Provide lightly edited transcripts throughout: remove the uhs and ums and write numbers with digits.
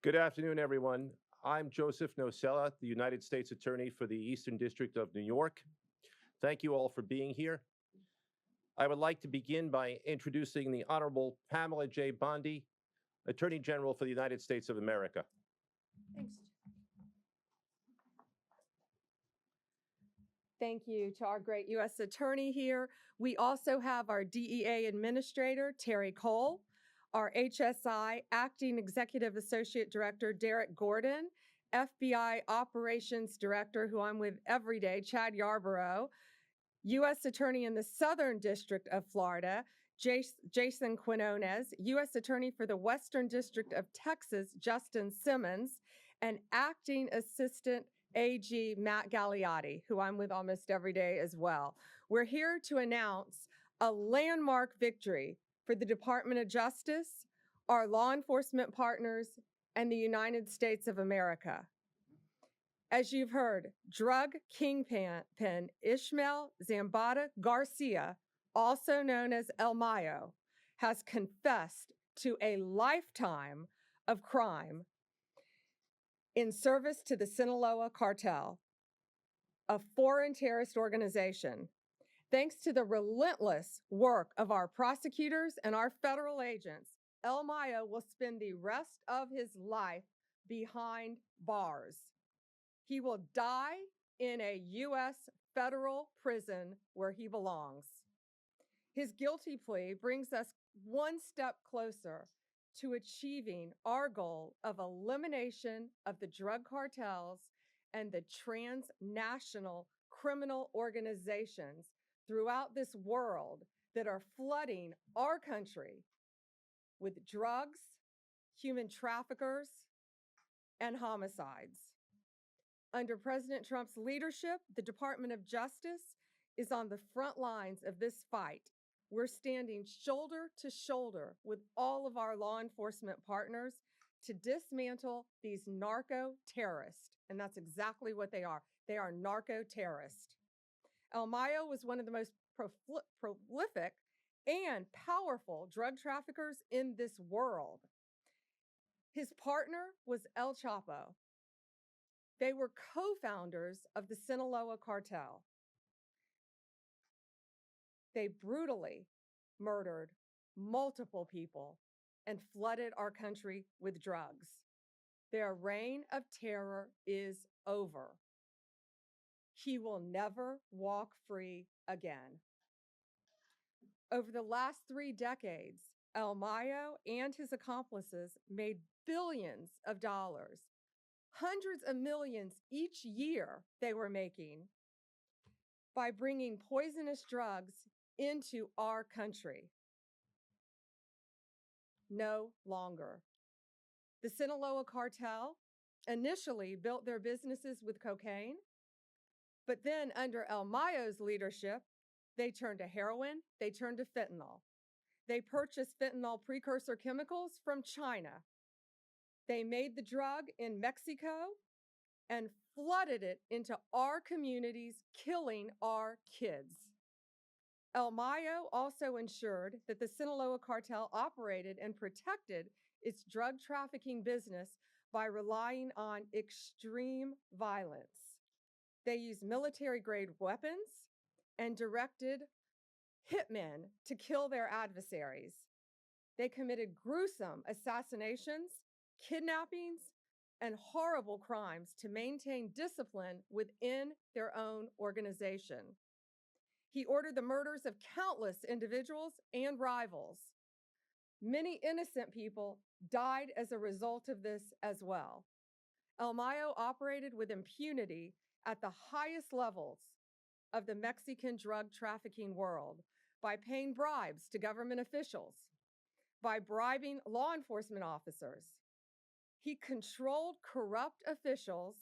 Good afternoon, everyone. I'm Joseph Nocella, the United States Attorney for the Eastern District of New York. Thank you all for being here. I would like to begin by introducing the Honorable Pamela J. Bondi, Attorney General for the United States of America. Thanks. Thank you to our great U.S. Attorney here. We also have our DEA Administrator, Terry Cole, our HSI Acting Executive Associate Director, Derek Gordon, FBI Operations Director, who I'm with every day, Chad Yarborough, U.S. Attorney in the Southern District of Florida, Jason Quinones, U.S. Attorney for the Western District of Texas, Justin Simmons, and Acting Assistant AG Matt Gagliotti, who I'm with almost every day as well. We're here to announce a landmark victory for the Department of Justice, our law enforcement partners, and the United States of America. As you've heard, drug kingpin Ismael Zambada Garcia, also known as El Mayo, has confessed to a lifetime of crime in service to the Sinaloa Cartel, a foreign terrorist organization. Thanks to the relentless work of our prosecutors and our federal agents, El Mayo will spend the rest of his life behind bars. He will die in a U.S. federal prison where he belongs. His guilty plea brings us one step closer to achieving our goal of elimination of the drug cartels and the transnational criminal organizations throughout this world that are flooding our country with drugs, human traffickers, and homicides. Under President Trump's leadership, the Department of Justice is on the front lines of this fight. We're standing shoulder to shoulder with all of our law enforcement partners to dismantle these narco-terrorists, and that's exactly what they are. They are narco-terrorists. El Mayo was one of the most prolific and powerful drug traffickers in this world. His partner was El Chapo. They were co-founders of the Sinaloa Cartel. They brutally murdered multiple people and flooded our country with drugs. Their reign of terror is over. He will never walk free again. Over the last 3 decades, El Mayo and his accomplices made billions of dollars, hundreds of millions each year they were making by bringing poisonous drugs into our country. No longer. The Sinaloa Cartel initially built their businesses with cocaine, but then under El Mayo's leadership, they turned to heroin, they turned to fentanyl. They purchased fentanyl precursor chemicals from China. They made the drug in Mexico and flooded it into our communities, killing our kids. El Mayo also ensured that the Sinaloa Cartel operated and protected its drug trafficking business by relying on extreme violence. They used military-grade weapons and directed hitmen to kill their adversaries. They committed gruesome assassinations, kidnappings, and horrible crimes to maintain discipline within their own organization. He ordered the murders of countless individuals and rivals. Many innocent people died as a result of this as well. El Mayo operated with impunity at the highest levels of the Mexican drug trafficking world by paying bribes to government officials, by bribing law enforcement officers. He controlled corrupt officials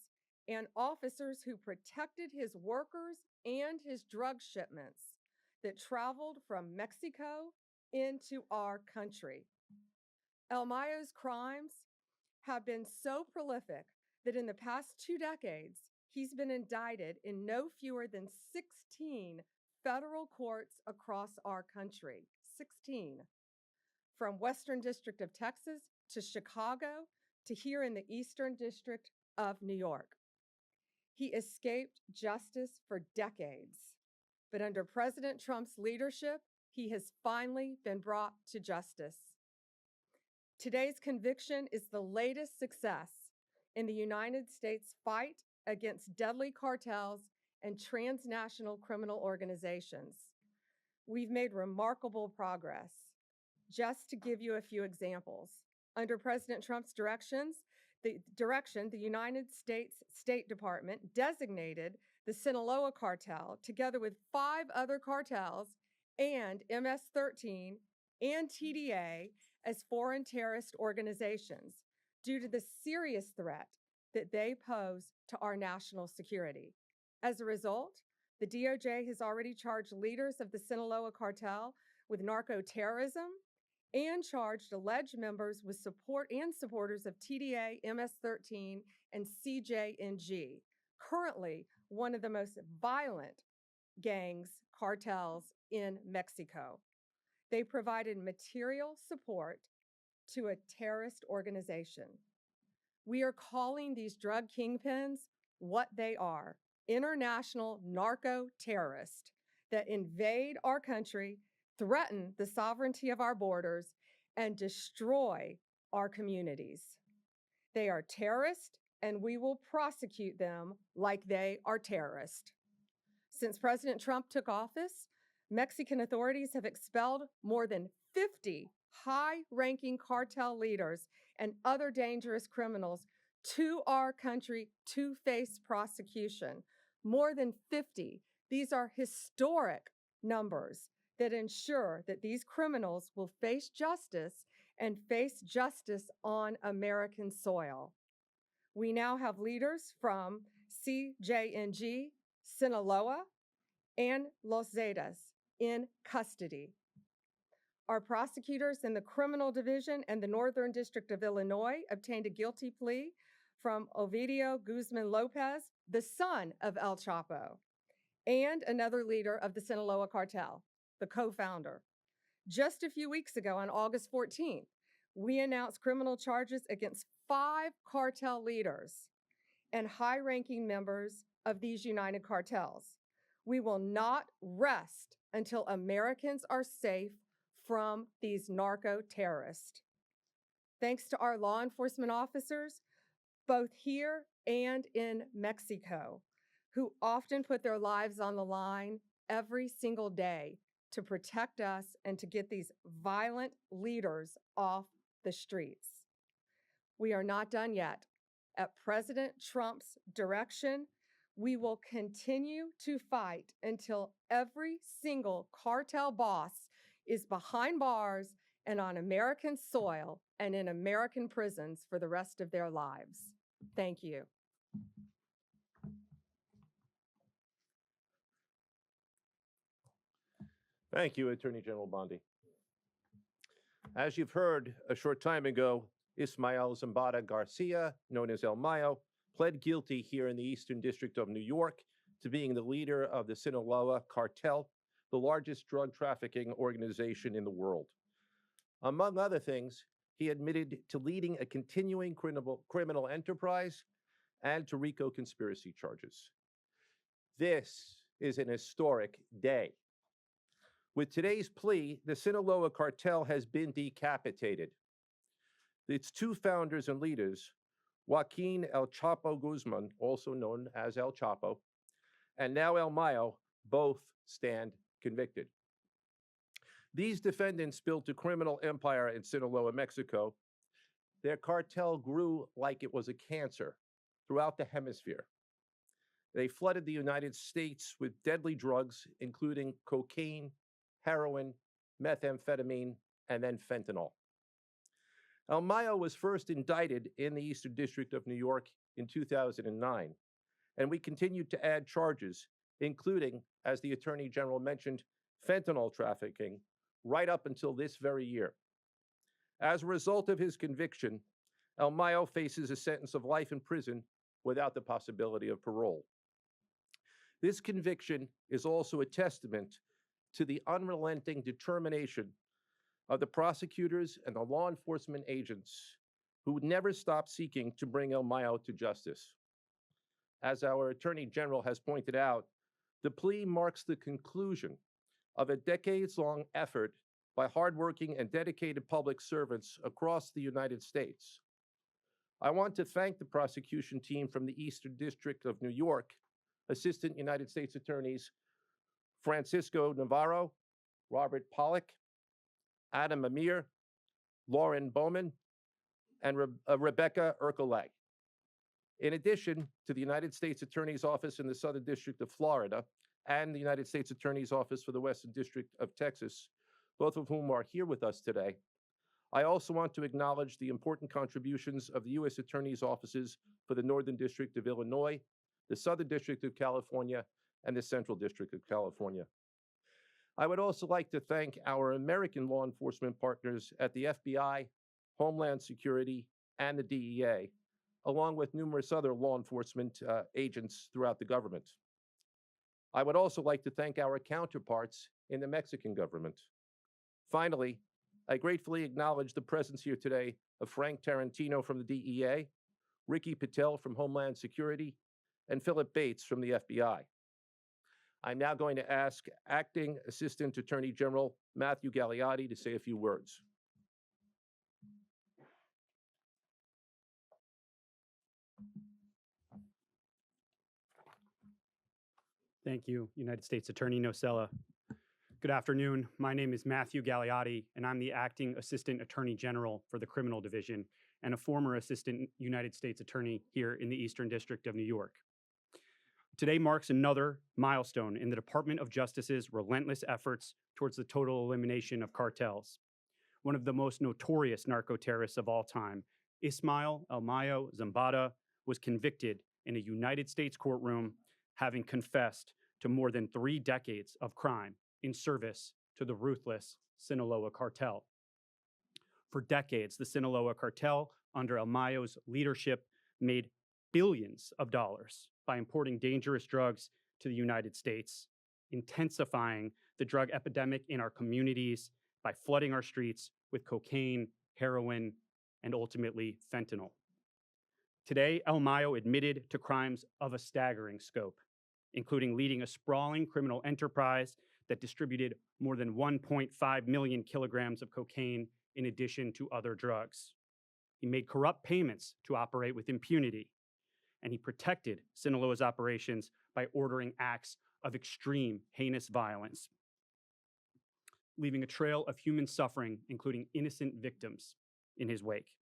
and officers who protected his workers and his drug shipments that traveled from Mexico into our country. El Mayo's crimes have been so prolific that in the past 2 decades, he's been indicted in no fewer than 16 federal courts across our country. 16. From Western District of Texas to Chicago to here in the Eastern District of New York. He escaped justice for decades, but under President Trump's leadership, he has finally been brought to justice. Today's conviction is the latest success in the United States fight against deadly cartels and transnational criminal organizations. We've made remarkable progress. Just to give you a few examples, under President Trump's direction, the United States State Department designated the Sinaloa Cartel, together with 5 other cartels and MS-13 and TDA, as foreign terrorist organizations due to the serious threat that they pose to our national security. As a result, the DOJ has already charged leaders of the Sinaloa Cartel with narco-terrorism and charged alleged members with support and supporters of TDA, MS-13, and CJNG, currently one of the most violent cartels in Mexico. They provided material support to a terrorist organization. We are calling these drug kingpins what they are: international narco-terrorists that invade our country, threaten the sovereignty of our borders, and destroy our communities. They are terrorists, and we will prosecute them like they are terrorists. Since President Trump took office, Mexican authorities have expelled more than 50 high-ranking cartel leaders and other dangerous criminals to our country to face prosecution. More than 50. These are historic numbers that ensure that these criminals will face justice and face justice on American soil. We now have leaders from CJNG, Sinaloa, and Los Zetas in custody. Our prosecutors in the Criminal Division and the Northern District of Illinois obtained a guilty plea from Ovidio Guzman Lopez, the son of El Chapo, and another leader of the Sinaloa Cartel, the co-founder. Just a few weeks ago, on August 14th, we announced criminal charges against 5 cartel leaders and high-ranking members of these united cartels. We will not rest until Americans are safe from these narco-terrorists. Thanks to our law enforcement officers, both here and in Mexico, who often put their lives on the line every single day to protect us and to get these violent leaders off the streets. We are not done yet. At President Trump's direction, we will continue to fight until every single cartel boss is behind bars and on American soil and in American prisons for the rest of their lives. Thank you. Thank you, Attorney General Bondi. As you've heard a short time ago, Ismael Zambada Garcia, known as El Mayo, pled guilty here in the Eastern District of New York to being the leader of the Sinaloa Cartel, the largest drug trafficking organization in the world. Among other things, he admitted to leading a continuing criminal enterprise and to RICO conspiracy charges. This is an historic day. With today's plea, the Sinaloa Cartel has been decapitated. Its 2 founders and leaders, Joaquin El Chapo Guzman, also known as El Chapo, and now El Mayo, both stand convicted. These defendants built a criminal empire in Sinaloa, Mexico. Their cartel grew like it was a cancer throughout the hemisphere. They flooded the United States with deadly drugs, including cocaine, heroin, methamphetamine, and then fentanyl. El Mayo was first indicted in the Eastern District of New York in 2009, and we continued to add charges, including, as the Attorney General mentioned, fentanyl trafficking, right up until this very year. As a result of his conviction, El Mayo faces a sentence of life in prison without the possibility of parole. This conviction is also a testament to the unrelenting determination of the prosecutors and the law enforcement agents who never stopped seeking to bring El Mayo to justice. As our Attorney General has pointed out, the plea marks the conclusion of a decades-long effort by hardworking and dedicated public servants across the United States. I want to thank the prosecution team from the Eastern District of New York, Assistant United States Attorneys Francisco Navarro, Robert Pollack, Adam Amir, Lauren Bowman, and Rebecca Ercolay. In addition to the United States Attorney's Office in the Southern District of Florida and the United States Attorney's Office for the Western District of Texas, both of whom are here with us today, I also want to acknowledge the important contributions of the U.S. Attorney's Offices for the Northern District of Illinois, the Southern District of California, and the Central District of California. I would also like to thank our American law enforcement partners at the FBI, Homeland Security, and the DEA, along with numerous other law enforcement agents throughout the government. I would also like to thank our counterparts in the Mexican government. Finally, I gratefully acknowledge the presence here today of Frank Tarantino from the DEA, Ricky Patel from Homeland Security, and Philip Bates from the FBI. I'm now going to ask Acting Assistant Attorney General Matthew Gagliotti to say a few words. Thank you, United States Attorney Nocella. Good afternoon. My name is Matthew Gagliotti, and I'm the Acting Assistant Attorney General for the Criminal Division and a former Assistant United States Attorney here in the Eastern District of New York. Today marks another milestone in the Department of Justice's relentless efforts towards the total elimination of cartels. One of the most notorious narco-terrorists of all time, Ismael Zambada, was convicted in a United States courtroom, having confessed to more than 3 decades of crime in service to the ruthless Sinaloa Cartel. For decades, the Sinaloa Cartel, under El Mayo's leadership, made billions of dollars by importing dangerous drugs to the United States, intensifying the drug epidemic in our communities by flooding our streets with cocaine, heroin, and ultimately fentanyl. Today, El Mayo admitted to crimes of a staggering scope, including leading a sprawling criminal enterprise that distributed more than 1.5 million kilograms of cocaine in addition to other drugs. He made corrupt payments to operate with impunity, and he protected Sinaloa's operations by ordering acts of extreme, heinous violence, leaving a trail of human suffering, including innocent victims, in his wake.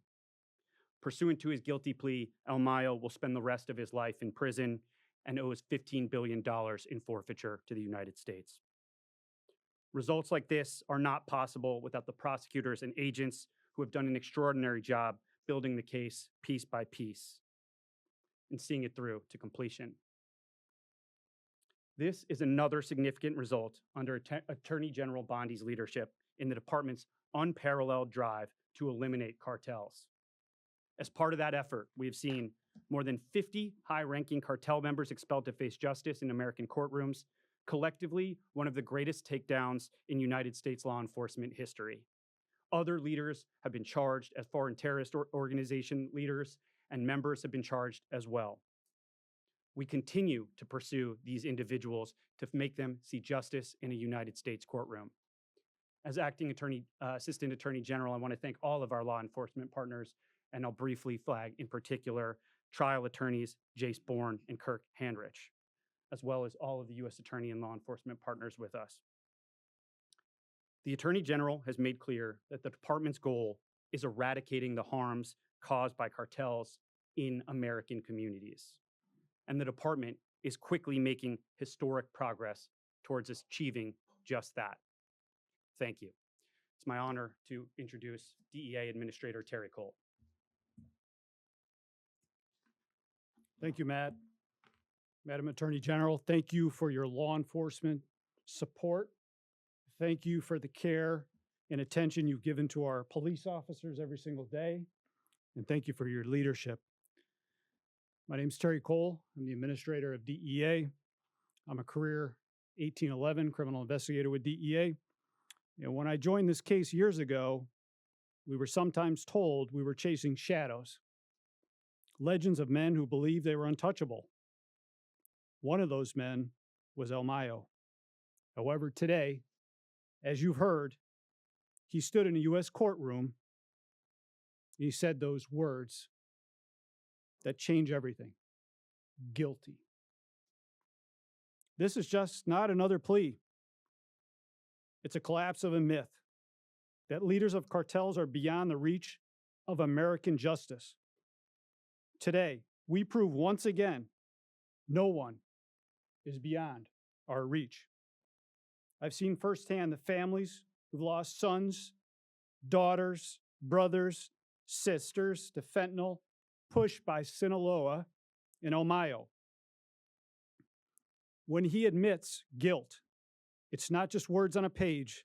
Pursuant to his guilty plea, El Mayo will spend the rest of his life in prison and owes $15 billion in forfeiture to the United States. Results like this are not possible without the prosecutors and agents who have done an extraordinary job building the case piece by piece and seeing it through to completion. This is another significant result under Attorney General Bondi's leadership in the department's unparalleled drive to eliminate cartels. As part of that effort, we have seen more than 50 high-ranking cartel members expelled to face justice in American courtrooms, collectively one of the greatest takedowns in United States law enforcement history. Other leaders have been charged as foreign terrorist organization leaders, and members have been charged as well. We continue to pursue these individuals to make them see justice in a United States courtroom. As Acting Assistant Attorney General, I want to thank all of our law enforcement partners, and I'll briefly flag in particular trial attorneys Jace Bourne and Kirk Handrich, as well as all of the U.S. Attorney and law enforcement partners with us. The Attorney General has made clear that the department's goal is eradicating the harms caused by cartels in American communities. And the department is quickly making historic progress towards achieving just that. Thank you. It's my honor to introduce DEA Administrator Terry Cole. Thank you, Matt. Madam Attorney General, thank you for your law enforcement support. Thank you for the care and attention you've given to our police officers every single day. And thank you for your leadership. My name is Terry Cole. I'm the administrator of DEA. I'm a career 1811 criminal investigator with DEA. And when I joined this case years ago, we were sometimes told we were chasing shadows, legends of men who believed they were untouchable. One of those men was El Mayo. However, today, as you've heard, he stood in a U.S. courtroom and he said those words that change everything: guilty. This is just not another plea. It's a collapse of a myth that leaders of cartels are beyond the reach of American justice. Today, we prove once again, no one is beyond our reach. I've seen firsthand the families who've lost sons, daughters, brothers, sisters to fentanyl, pushed by Sinaloa and El Mayo. When he admits guilt, it's not just words on a page.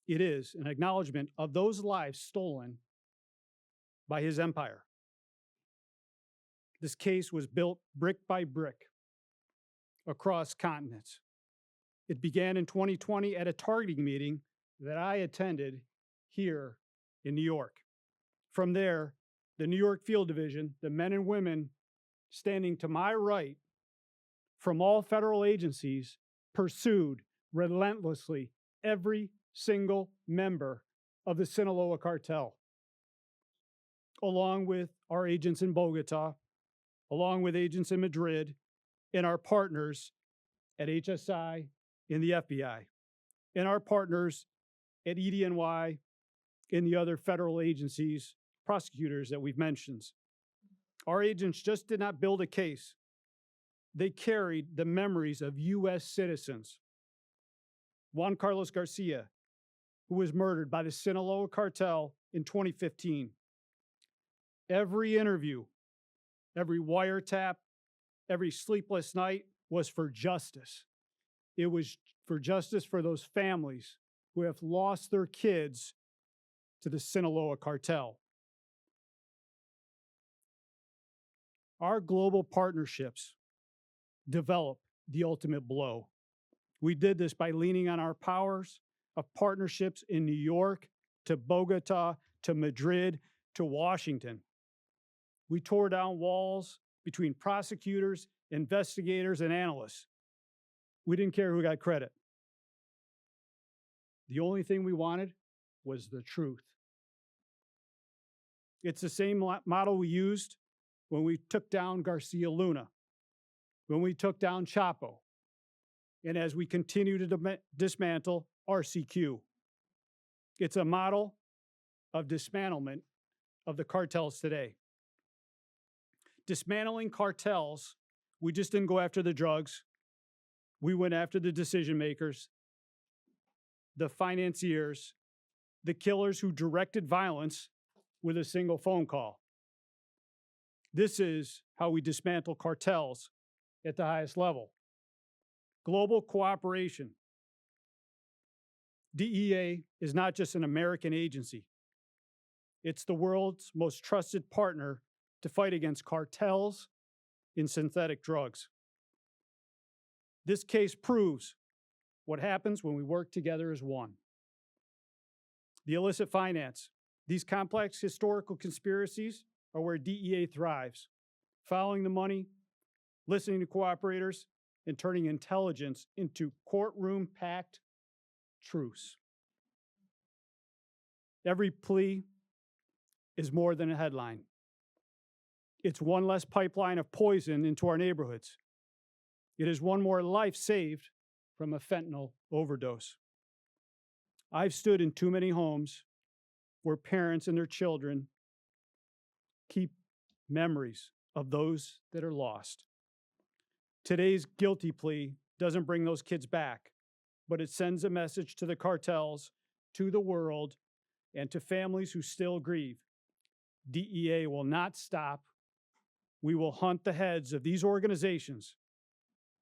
It is an acknowledgement of those lives stolen by his empire. This case was built brick by brick across continents. It began in 2020 at a targeting meeting that I attended here in New York. From there, the New York Field Division, the men and women standing to my right from all federal agencies, pursued relentlessly every single member of the Sinaloa Cartel, along with our agents in Bogota, along with agents in Madrid, and our partners at HSI in the FBI, and our partners at EDNY and the other federal agencies, prosecutors that we've mentioned. Our agents just did not build a case. They carried the memories of U.S. citizens. Juan Carlos Garcia, who was murdered by the Sinaloa Cartel in 2015. Every interview, every wiretap, every sleepless night was for justice. It was for justice for those families who have lost their kids to the Sinaloa Cartel. Our global partnerships develop the ultimate blow. We did this by leaning on our powers of partnerships in New York, to Bogota, to Madrid, to Washington. We tore down walls between prosecutors, investigators, and analysts. We didn't care who got credit. The only thing we wanted was the truth. It's the same model we used when we took down Garcia Luna, when we took down Chapo, and as we continue to dismantle RCQ. It's a model of dismantlement of the cartels today. Dismantling cartels, we just didn't go after the drugs. We went after the decision makers, the financiers, the killers who directed violence with a single phone call. This is how we dismantle cartels at the highest level. Global cooperation. DEA is not just an American agency. It's the world's most trusted partner to fight against cartels in synthetic drugs. This case proves what happens when we work together as one. The illicit finance. These complex historical conspiracies are where DEA thrives, following the money, listening to cooperators, and turning intelligence into courtroom-packed truths. Every plea is more than a headline. It's one less pipeline of poison into our neighborhoods. It is one more life saved from a fentanyl overdose. I've stood in too many homes where parents and their children keep memories of those that are lost. Today's guilty plea doesn't bring those kids back, but it sends a message to the cartels, to the world, and to families who still grieve. DEA will not stop. We will hunt the heads of these organizations.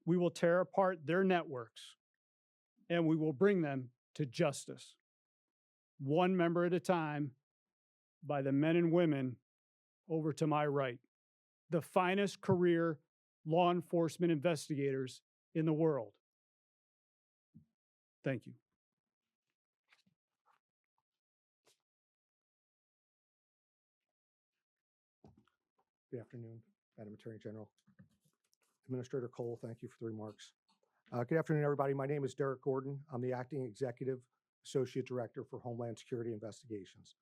We will tear apart their networks, and we will bring them to justice, one member at a time, by the men and women over to my right, the finest career law enforcement investigators in the world. Thank you. Good afternoon, Madam Attorney General. Administrator Cole, thank you for the remarks. Good afternoon, everybody. My name is Derek Gordon. I'm the Acting Executive Associate Director for Homeland Security Investigations.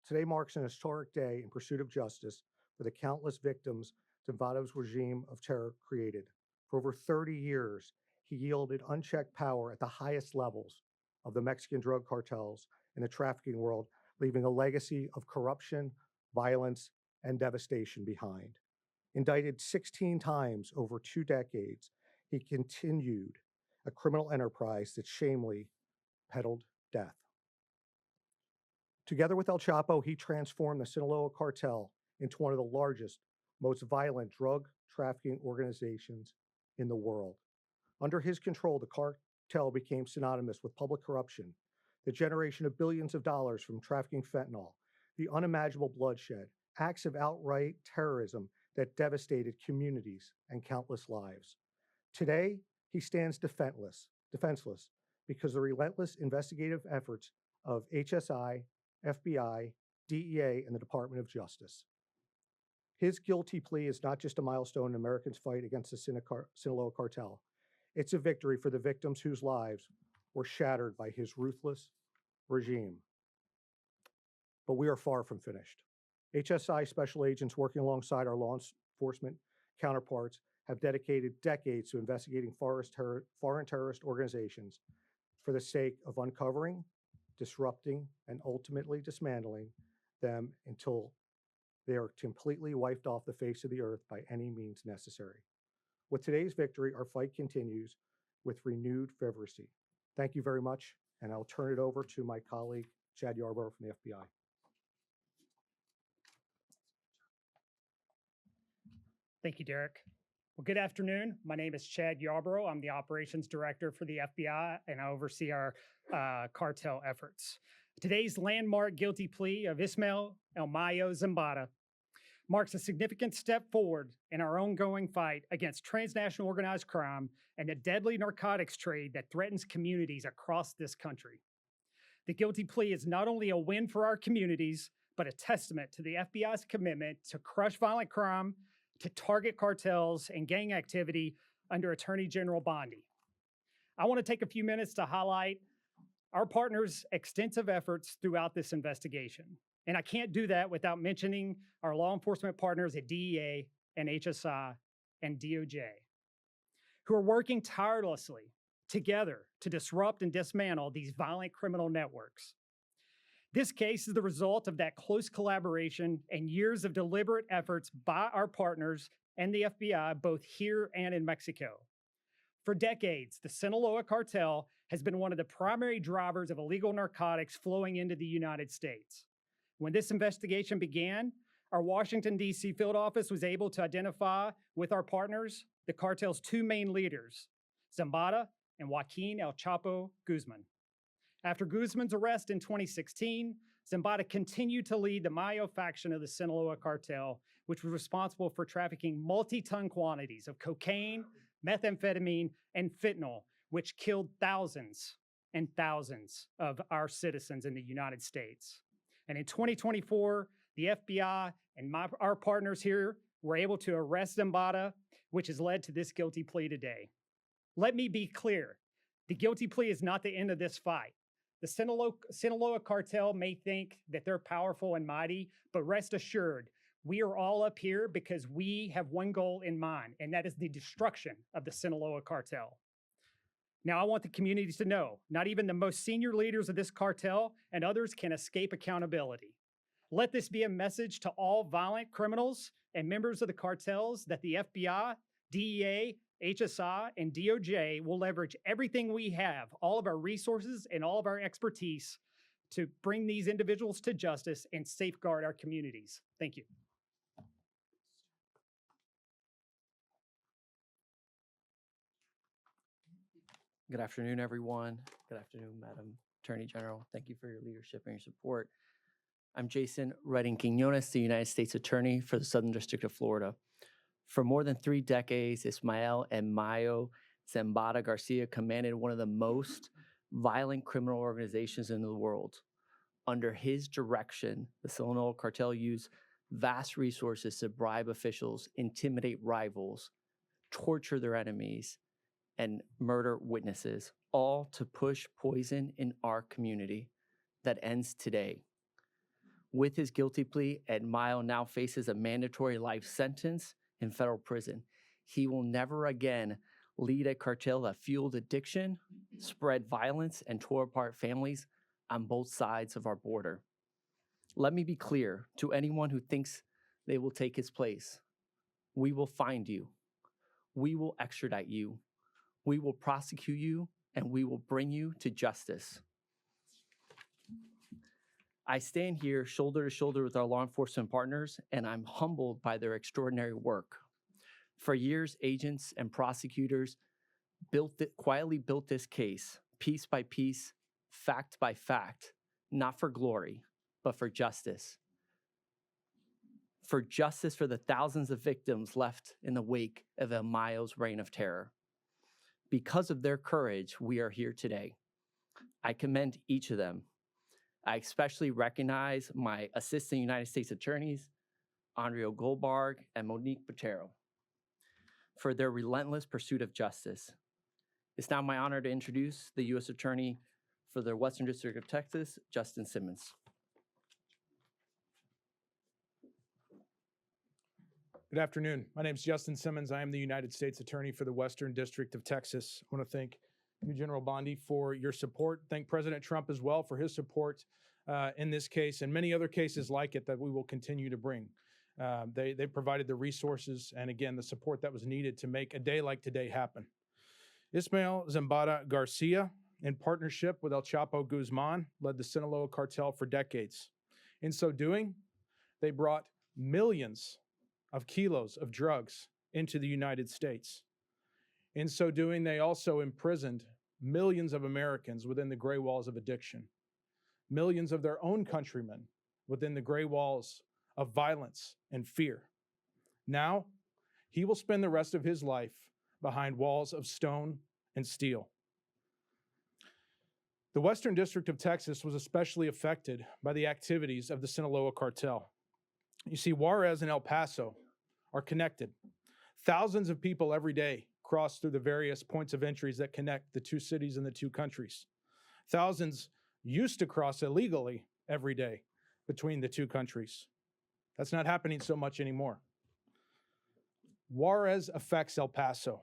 Today marks an historic day in pursuit of justice for the countless victims Zambada's regime of terror created. For over 30 years, he yielded unchecked power at the highest levels of the Mexican drug cartels and the trafficking world, leaving a legacy of corruption, violence, and devastation behind. Indicted 16 times over 2 decades, he continued a criminal enterprise that shamefully peddled death. Together with El Chapo, he transformed the Sinaloa Cartel into one of the largest, most violent drug trafficking organizations in the world. Under his control, the cartel became synonymous with public corruption, the generation of billions of dollars from trafficking fentanyl, the unimaginable bloodshed, acts of outright terrorism that devastated communities and countless lives. Today, he stands defenseless because the relentless investigative efforts of HSI, FBI, DEA, and the Department of Justice. His guilty plea is not just a milestone in Americans' fight against the Sinaloa Cartel. It's a victory for the victims whose lives were shattered by his ruthless regime. But we are far from finished. HSI special agents working alongside our law enforcement counterparts have dedicated decades to investigating foreign terrorist organizations for the sake of uncovering, disrupting, and ultimately dismantling them until they are completely wiped off the face of the earth by any means necessary. With today's victory, our fight continues with renewed fervency. Thank you very much, and I'll turn it over to my colleague, Chad Yarborough from the FBI. Thank you, Derek. Well, good afternoon. My name is Chad Yarborough. I'm the Operations Director for the FBI, and I oversee our cartel efforts. Today's landmark guilty plea of Ismael Mayo Zambada marks a significant step forward in our ongoing fight against transnational organized crime and the deadly narcotics trade that threatens communities across this country. The guilty plea is not only a win for our communities, but a testament to the FBI's commitment to crush violent crime, to target cartels and gang activity under Attorney General Bondi. I want to take a few minutes to highlight our partners' extensive efforts throughout this investigation. And I can't do that without mentioning our law enforcement partners at DEA and HSI and DOJ, who are working tirelessly together to disrupt and dismantle these violent criminal networks. This case is the result of that close collaboration and years of deliberate efforts by our partners and the FBI, both here and in Mexico. For decades, the Sinaloa Cartel has been one of the primary drivers of illegal narcotics flowing into the United States. When this investigation began, our Washington, D.C. field office was able to identify with our partners the cartel's 2 main leaders, Zambada and Joaquin El Chapo Guzman. After Guzman's arrest in 2016, Zambada continued to lead the Mayo faction of the Sinaloa Cartel, which was responsible for trafficking multi-ton quantities of cocaine, methamphetamine, and fentanyl, which killed thousands and thousands of our citizens in the United States. And in 2024, the FBI and our partners here were able to arrest Zambada, which has led to this guilty plea today. Let me be clear. The guilty plea is not the end of this fight. The Sinaloa Cartel may think that they're powerful and mighty, but rest assured, we are all up here because we have one goal in mind, and that is the destruction of the Sinaloa Cartel. Now, I want the communities to know, not even the most senior leaders of this cartel and others can escape accountability. Let this be a message to all violent criminals and members of the cartels that the FBI, DEA, HSI, and DOJ will leverage everything we have, all of our resources and all of our expertise to bring these individuals to justice and safeguard our communities. Thank you. Good afternoon, everyone. Good afternoon, Madam Attorney General. Thank you for your leadership and your support. I'm Jason Redding Quinones, the United States Attorney for the Southern District of Florida. For more than 3 decades, Ismael and Mayo Zambada Garcia commanded one of the most violent criminal organizations in the world. Under his direction, the Sinaloa Cartel used vast resources to bribe officials, intimidate rivals, torture their enemies, and murder witnesses, all to push poison in our community that ends today. With his guilty plea, Ed Mayo now faces a mandatory life sentence in federal prison. He will never again lead a cartel that fueled addiction, spread violence, and tore apart families on both sides of our border. Let me be clear to anyone who thinks they will take his place. We will find you. We will extradite you. We will prosecute you, and we will bring you to justice. I stand here shoulder to shoulder with our law enforcement partners, and I'm humbled by their extraordinary work. For years, agents and prosecutors quietly built this case, piece by piece, fact by fact, not for glory, but for justice. For justice for the thousands of victims left in the wake of El Mayo's reign of terror. Because of their courage, we are here today. I commend each of them. I especially recognize my Assistant United States Attorneys, Andrea Goldberg and Monique Botero, for their relentless pursuit of justice. It's now my honor to introduce the U.S. Attorney for the Western District of Texas, Justin Simmons. Good afternoon. My name is Justin Simmons. I am the United States Attorney for the Western District of Texas. I want to thank you, General Bondi, for your support. Thank President Trump as well for his support in this case and many other cases like it that we will continue to bring. They provided the resources and, again, the support that was needed to make a day like today happen. Ismael Zambada Garcia, in partnership with El Chapo Guzman, led the Sinaloa Cartel for decades. In so doing, they brought millions of kilos of drugs into the United States. In so doing, they also imprisoned millions of Americans within the gray walls of addiction, millions of their own countrymen within the gray walls of violence and fear. Now, he will spend the rest of his life behind walls of stone and steel. The Western District of Texas was especially affected by the activities of the Sinaloa Cartel. You see, Juarez and El Paso are connected. Thousands of people every day cross through the various points of entries that connect the two cities and the two countries. Thousands used to cross illegally every day between the two countries. That's not happening so much anymore. Juarez affects El Paso.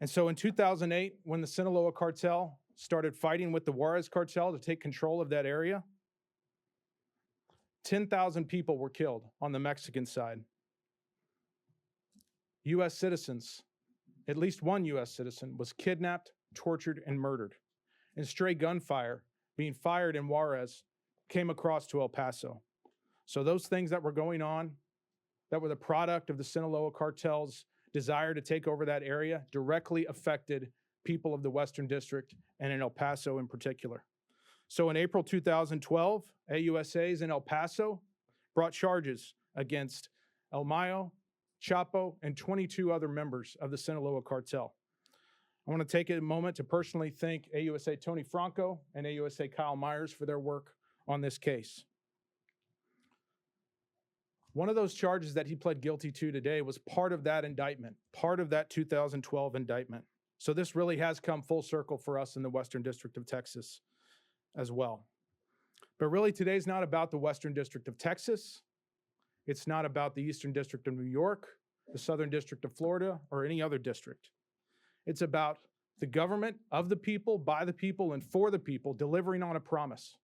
And so in 2008, when the Sinaloa Cartel started fighting with the Juarez Cartel to take control of that area, 10,000 people were killed on the Mexican side. U.S. citizens, at least one U.S. citizen, was kidnapped, tortured, and murdered. And stray gunfire being fired in Juarez came across to El Paso. So those things that were going on, that were the product of the Sinaloa Cartel's desire to take over that area, directly affected people of the Western District and in El Paso in particular. So in April 2012, AUSAs in El Paso brought charges against El Mayo, Chapo, and 22 other members of the Sinaloa Cartel. I want to take a moment to personally thank AUSA Tony Franco and AUSA Kyle Myers for their work on this case. One of those charges that he pled guilty to today was part of that indictment, part of that 2012 indictment. So this really has come full circle for us in the Western District of Texas as well. But really, today's not about the Western District of Texas. It's not about the Eastern District of New York, the Southern District of Florida, or any other district. It's about the government of the people, by the people, and for the people delivering on a promise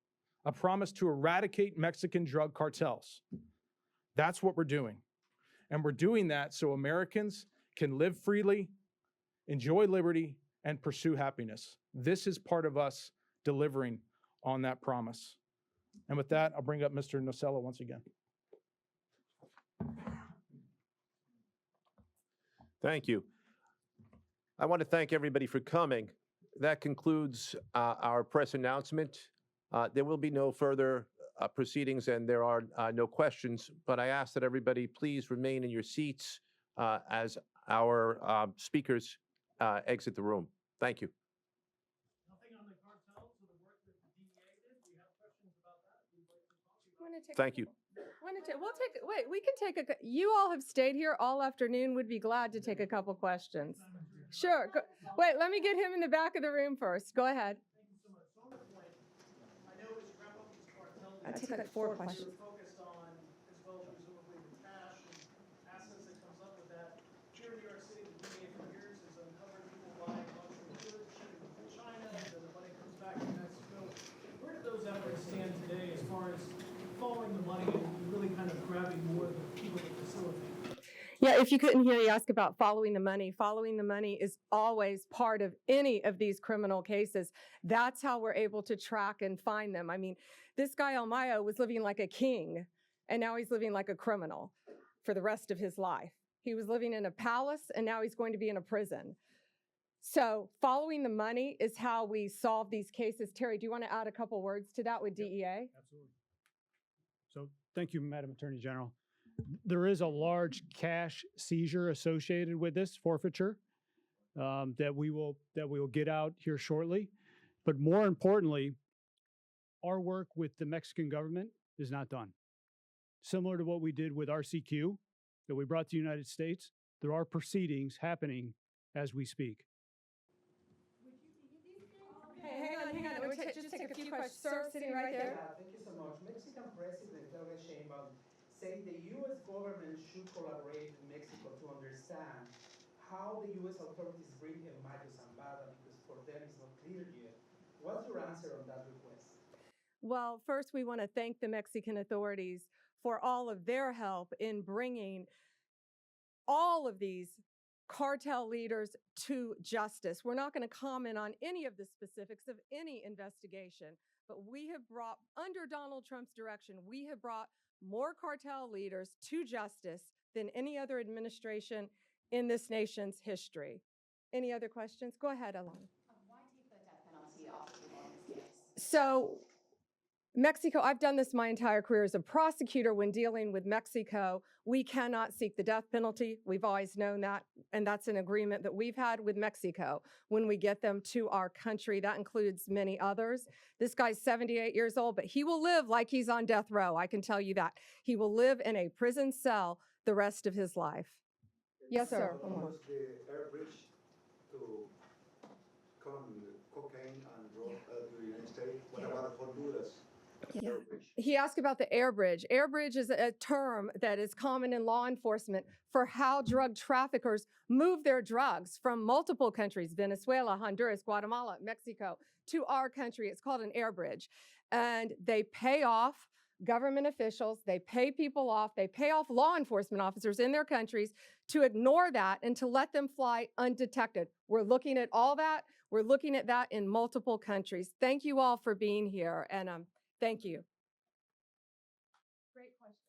to eradicate Mexican drug cartels. That's what we're doing. And we're doing that so Americans can live freely, enjoy liberty, and pursue happiness. This is part of us delivering on that promise. And with that, I'll bring up Mr. Nocella once again. Thank you. I want to thank everybody for coming. That concludes our press announcement. There will be no further proceedings and there are no questions, but I ask that everybody please remain in your seats as our speakers exit the room. Thank you. Nothing on the cartels or the work that the DEA did? Do you have questions about that? I'm gonna take a Thank you. couple- Wait, we can take you all have stayed here all afternoon. Would be glad to take a couple questions. Sure. Wait, let me get him in the back of the room first. Go ahead. I take like 4 questions. Focused on, as well as presumably the cash and assets that comes up with that. Here in New York City, the DA for years has uncovered people buying luxury goods, shipping them to China, and then the money comes back to Mexico. Where do those efforts stand today as far as following the money and really kind of grabbing more of the people that facilitate? Yeah, if you couldn't hear, you ask about following the money. Following the money is always part of any of these criminal cases. That's how we're able to track and find them. I mean, this guy El Mayo was living like a king, and now he's living like a criminal for the rest of his life. He was living in a palace, and now he's going to be in a prison. So following the money is how we solve these cases. Terry, do you want to add a couple words to that with DEA? Absolutely. So thank you, Madam Attorney General. There is a large cash seizure associated with this forfeiture that we will get out here shortly. But more importantly, our work with the Mexican government is not done. Similar to what we did with RCQ that we brought to the United States, there are proceedings happening as we speak. Hey, hang on. We'll just take a few questions. Sir, sitting right there. Yeah, thank you so much. Mexican President Claudia Sheinbaum said the U.S. government should collaborate with Mexico to understand how the U.S. authorities bring in Mayo Zambada, because for them it's not clear yet. What's your answer on that request? Well, first we want to thank the Mexican authorities for all of their help in bringing all of these cartel leaders to justice. We're not going to comment on any of the specifics of any investigation, but we have brought, under Donald Trump's direction, we have brought more cartel leaders to justice than any other administration in this nation's history. Any other questions? Go ahead, Alon. Why take the death penalty off the table in this case? So Mexico, I've done this my entire career as a prosecutor. When dealing with Mexico, we cannot seek the death penalty. We've always known that, and that's an agreement that we've had with Mexico when we get them to our country. That includes many others. This guy's 78 years old, but he will live like he's on death row. I can tell you that. He will live in a prison cell the rest of his life. Yes, sir. Almost the air bridge to come cocaine and drug to the United States. What about Honduras? Yeah. He asked about the air bridge. Air bridge is a term that is common in law enforcement for how drug traffickers move their drugs from multiple countries, Venezuela, Honduras, Guatemala, Mexico, to our country. It's called an air bridge. And they pay off government officials, they pay people off, they pay off law enforcement officers in their countries to ignore that and to let them fly undetected. We're looking at all that. We're looking at that in multiple countries. Thank you all for being here, and thank you. Great question.